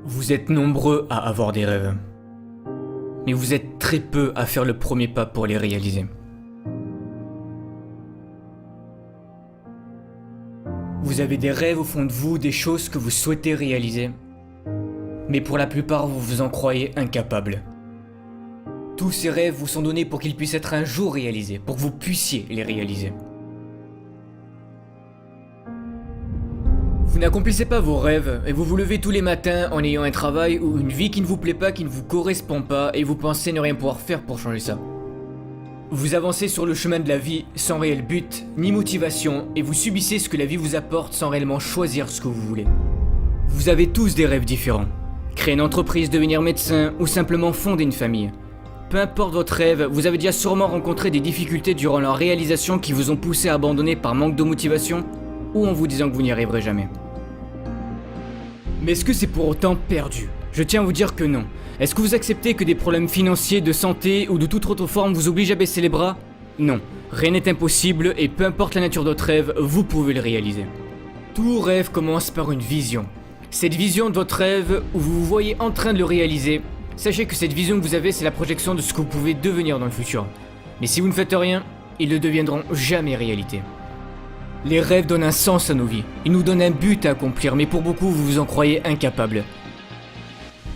Vous êtes nombreux à avoir des rêves, mais vous êtes très peu à faire le premier pas pour les réaliser. Vous avez des rêves au fond de vous, des choses que vous souhaitez réaliser, mais pour la plupart vous vous en croyez incapable. Tous ces rêves vous sont donnés pour qu'ils puissent être un jour réalisés, pour que vous puissiez les réaliser. Vous n'accomplissez pas vos rêves et vous vous levez tous les matins en ayant un travail ou une vie qui ne vous plaît pas, qui ne vous correspond pas et vous pensez ne rien pouvoir faire pour changer ça. Vous avancez sur le chemin de la vie sans réel but ni motivation et vous subissez ce que la vie vous apporte sans réellement choisir ce que vous voulez. Vous avez tous des rêves différents. Créer une entreprise, devenir médecin ou simplement fonder une famille. Peu importe votre rêve, vous avez déjà sûrement rencontré des difficultés durant leur réalisation qui vous ont poussé à abandonner par manque de motivation ou en vous disant que vous n'y arriverez jamais. Mais est-ce que c'est pour autant perdu? Je tiens à vous dire que non. Est-ce que vous acceptez que des problèmes financiers, de santé ou de toute autre forme vous obligent à baisser les bras? Non. Rien n'est impossible et peu importe la nature de votre rêve, vous pouvez le réaliser. Tout rêve commence par une vision. Cette vision de votre rêve, où vous vous voyez en train de le réaliser, sachez que cette vision que vous avez, c'est la projection de ce que vous pouvez devenir dans le futur. Mais si vous ne faites rien, ils ne deviendront jamais réalité. Les rêves donnent un sens à nos vies, ils nous donnent un but à accomplir, mais pour beaucoup vous vous en croyez incapable.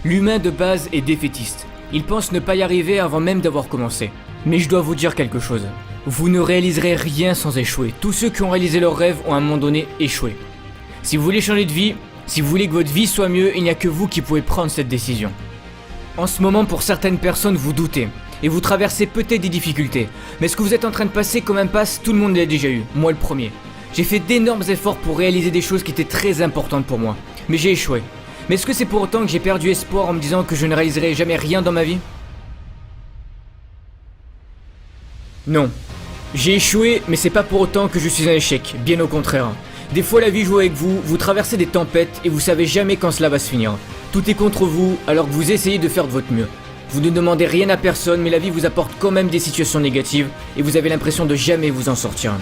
L'humain de base est défaitiste, il pense ne pas y arriver avant même d'avoir commencé. Mais je dois vous dire quelque chose, vous ne réaliserez rien sans échouer, tous ceux qui ont réalisé leurs rêves ont à un moment donné échoué. Si vous voulez changer de vie, si vous voulez que votre vie soit mieux, il n'y a que vous qui pouvez prendre cette décision. En ce moment, pour certaines personnes, vous doutez, et vous traversez peut-être des difficultés, mais ce que vous êtes en train de passer comme impasse, tout le monde l'a déjà eu, moi le premier. J'ai fait d'énormes efforts pour réaliser des choses qui étaient très importantes pour moi, mais j'ai échoué. Mais est-ce que c'est pour autant que j'ai perdu espoir en me disant que je ne réaliserai jamais rien dans ma vie? Non. J'ai échoué, mais c'est pas pour autant que je suis un échec, bien au contraire. Des fois la vie joue avec vous, vous traversez des tempêtes et vous savez jamais quand cela va se finir. Tout est contre vous alors que vous essayez de faire de votre mieux. Vous ne demandez rien à personne, mais la vie vous apporte quand même des situations négatives et vous avez l'impression de jamais vous en sortir.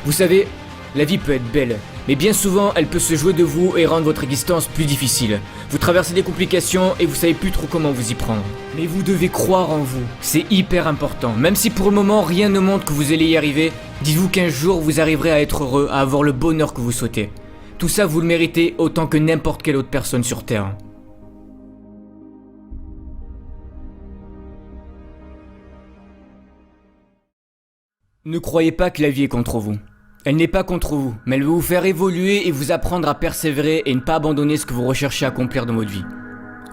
Vous savez, la vie peut être belle, mais bien souvent elle peut se jouer de vous et rendre votre existence plus difficile. Vous traversez des complications et vous savez plus trop comment vous y prendre. Mais vous devez croire en vous, c'est hyper important. Même si pour le moment rien ne montre que vous allez y arriver, dites-vous qu'un jour vous arriverez à être heureux, à avoir le bonheur que vous souhaitez. Tout ça vous le méritez autant que n'importe quelle autre personne sur Terre. Ne croyez pas que la vie est contre vous. Elle n'est pas contre vous, mais elle veut vous faire évoluer et vous apprendre à persévérer et ne pas abandonner ce que vous recherchez à accomplir dans votre vie.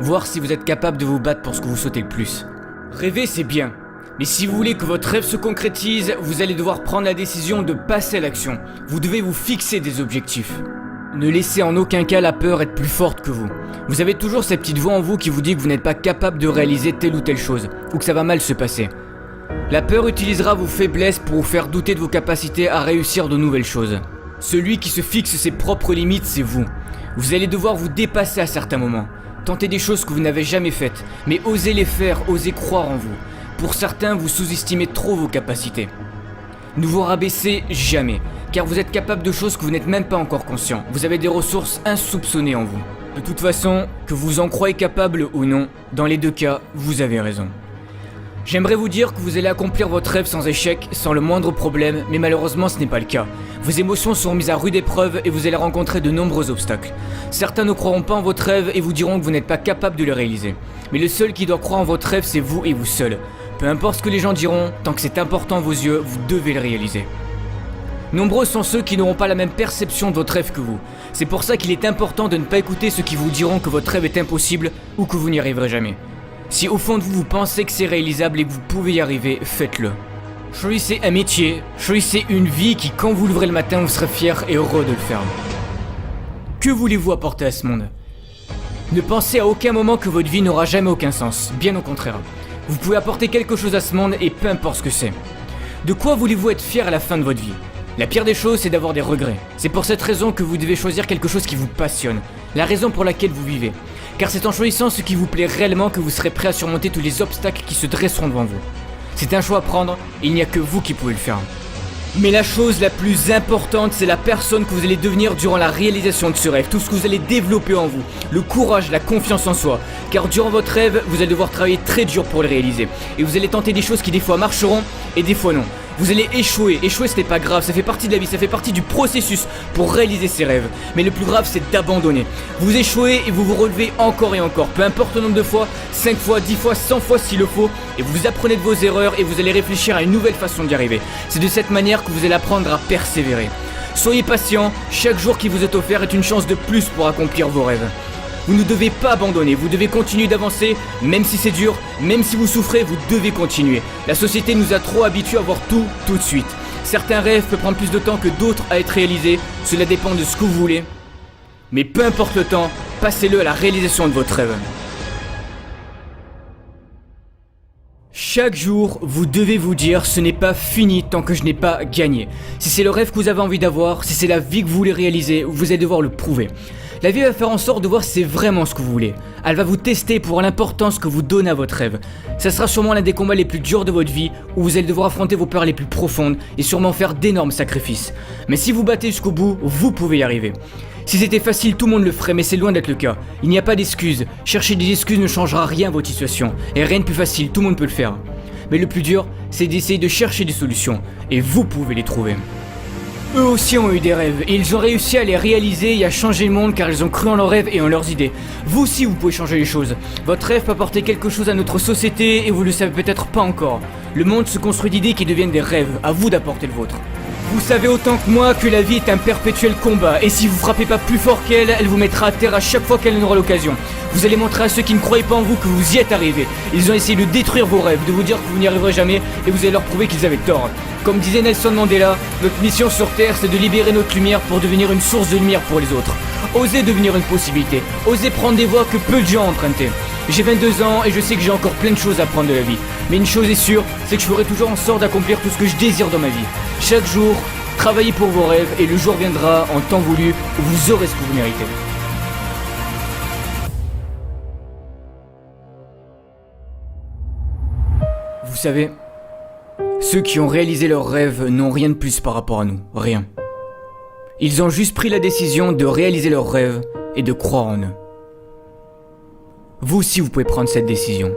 Voir si vous êtes capable de vous battre pour ce que vous souhaitez le plus. Rêver c'est bien, mais si vous voulez que votre rêve se concrétise, vous allez devoir prendre la décision de passer à l'action. Vous devez vous fixer des objectifs. Ne laissez en aucun cas la peur être plus forte que vous. Vous avez toujours cette petite voix en vous qui vous dit que vous n'êtes pas capable de réaliser telle ou telle chose, ou que ça va mal se passer. La peur utilisera vos faiblesses pour vous faire douter de vos capacités à réussir de nouvelles choses. Celui qui se fixe ses propres limites, c'est vous. Vous allez devoir vous dépasser à certains moments. Tenter des choses que vous n'avez jamais faites, mais osez les faire, osez croire en vous. Pour certains, vous sous-estimez trop vos capacités. Ne vous rabaissez jamais, car vous êtes capable de choses que vous n'êtes même pas encore conscient. Vous avez des ressources insoupçonnées en vous. De toute façon, que vous en croyez capable ou non, dans les deux cas, vous avez raison. J'aimerais vous dire que vous allez accomplir votre rêve sans échec, sans le moindre problème, mais malheureusement ce n'est pas le cas. Vos émotions seront mises à rude épreuve et vous allez rencontrer de nombreux obstacles. Certains ne croiront pas en votre rêve et vous diront que vous n'êtes pas capable de le réaliser. Mais le seul qui doit croire en votre rêve, c'est vous et vous seul. Peu importe ce que les gens diront, tant que c'est important à vos yeux, vous devez le réaliser. Nombreux sont ceux qui n'auront pas la même perception de votre rêve que vous. C'est pour ça qu'il est important de ne pas écouter ceux qui vous diront que votre rêve est impossible ou que vous n'y arriverez jamais. Si au fond de vous, vous pensez que c'est réalisable et que vous pouvez y arriver, faites-le. Choisissez un métier, choisissez une vie qui, quand vous l'ouvrez le matin, vous serez fier et heureux de le faire. Que voulez-vous apporter à ce monde? Ne pensez à aucun moment que votre vie n'aura jamais aucun sens, bien au contraire. Vous pouvez apporter quelque chose à ce monde et peu importe ce que c'est. De quoi voulez-vous être fier à la fin de votre vie? La pire des choses, c'est d'avoir des regrets. C'est pour cette raison que vous devez choisir quelque chose qui vous passionne, la raison pour laquelle vous vivez. Car c'est en choisissant ce qui vous plaît réellement que vous serez prêt à surmonter tous les obstacles qui se dresseront devant vous. C'est un choix à prendre et il n'y a que vous qui pouvez le faire. Mais la chose la plus importante, c'est la personne que vous allez devenir durant la réalisation de ce rêve. Tout ce que vous allez développer en vous. Le courage, la confiance en soi. Car durant votre rêve, vous allez devoir travailler très dur pour le réaliser. Et vous allez tenter des choses qui des fois marcheront et des fois non. Vous allez échouer. Échouer, ce n'est pas grave, ça fait partie de la vie, ça fait partie du processus pour réaliser ses rêves. Mais le plus grave, c'est d'abandonner. Vous échouez et vous vous relevez encore et encore. Peu importe le nombre de fois, 5 fois, 10 fois, 100 fois s'il le faut. Et vous apprenez de vos erreurs et vous allez réfléchir à une nouvelle façon d'y arriver. C'est de cette manière que vous allez apprendre à persévérer. Soyez patient, chaque jour qui vous est offert est une chance de plus pour accomplir vos rêves. Vous ne devez pas abandonner, vous devez continuer d'avancer, même si c'est dur, même si vous souffrez, vous devez continuer. La société nous a trop habitués à voir tout de suite. Certains rêves peuvent prendre plus de temps que d'autres à être réalisés, cela dépend de ce que vous voulez. Mais peu importe le temps, passez-le à la réalisation de votre rêve. Chaque jour, vous devez vous dire ce n'est pas fini tant que je n'ai pas gagné. Si c'est le rêve que vous avez envie d'avoir, si c'est la vie que vous voulez réaliser, vous allez devoir le prouver. La vie va faire en sorte de voir si c'est vraiment ce que vous voulez. Elle va vous tester pour l'importance que vous donnez à votre rêve. Ça sera sûrement l'un des combats les plus durs de votre vie, où vous allez devoir affronter vos peurs les plus profondes et sûrement faire d'énormes sacrifices. Mais si vous battez jusqu'au bout, vous pouvez y arriver. Si c'était facile, tout le monde le ferait, mais c'est loin d'être le cas. Il n'y a pas d'excuses. Chercher des excuses ne changera rien à votre situation. Et rien de plus facile, tout le monde peut le faire. Mais le plus dur, c'est d'essayer de chercher des solutions. Et vous pouvez les trouver. Eux aussi ont eu des rêves, et ils ont réussi à les réaliser et à changer le monde car ils ont cru en leurs rêves et en leurs idées. Vous aussi vous pouvez changer les choses. Votre rêve peut apporter quelque chose à notre société et vous le savez peut-être pas encore. Le monde se construit d'idées qui deviennent des rêves, à vous d'apporter le vôtre. Vous savez autant que moi que la vie est un perpétuel combat, et si vous frappez pas plus fort qu'elle, elle vous mettra à terre à chaque fois qu'elle en aura l'occasion. Vous allez montrer à ceux qui ne croyaient pas en vous que vous y êtes arrivés. Ils ont essayé de détruire vos rêves, de vous dire que vous n'y arriverez jamais, et vous allez leur prouver qu'ils avaient tort. Comme disait Nelson Mandela, notre mission sur Terre c'est de libérer notre lumière pour devenir une source de lumière pour les autres. Osez devenir une possibilité, osez prendre des voies que peu de gens ont empruntées. J'ai 22 ans et je sais que j'ai encore plein de choses à apprendre de la vie. Mais une chose est sûre, c'est que je ferai toujours en sorte d'accomplir tout ce que je désire dans ma vie. Chaque jour, travaillez pour vos rêves et le jour viendra en temps voulu où vous aurez ce que vous méritez. Vous savez, ceux qui ont réalisé leurs rêves n'ont rien de plus par rapport à nous, rien. Ils ont juste pris la décision de réaliser leurs rêves et de croire en eux. Vous aussi vous pouvez prendre cette décision.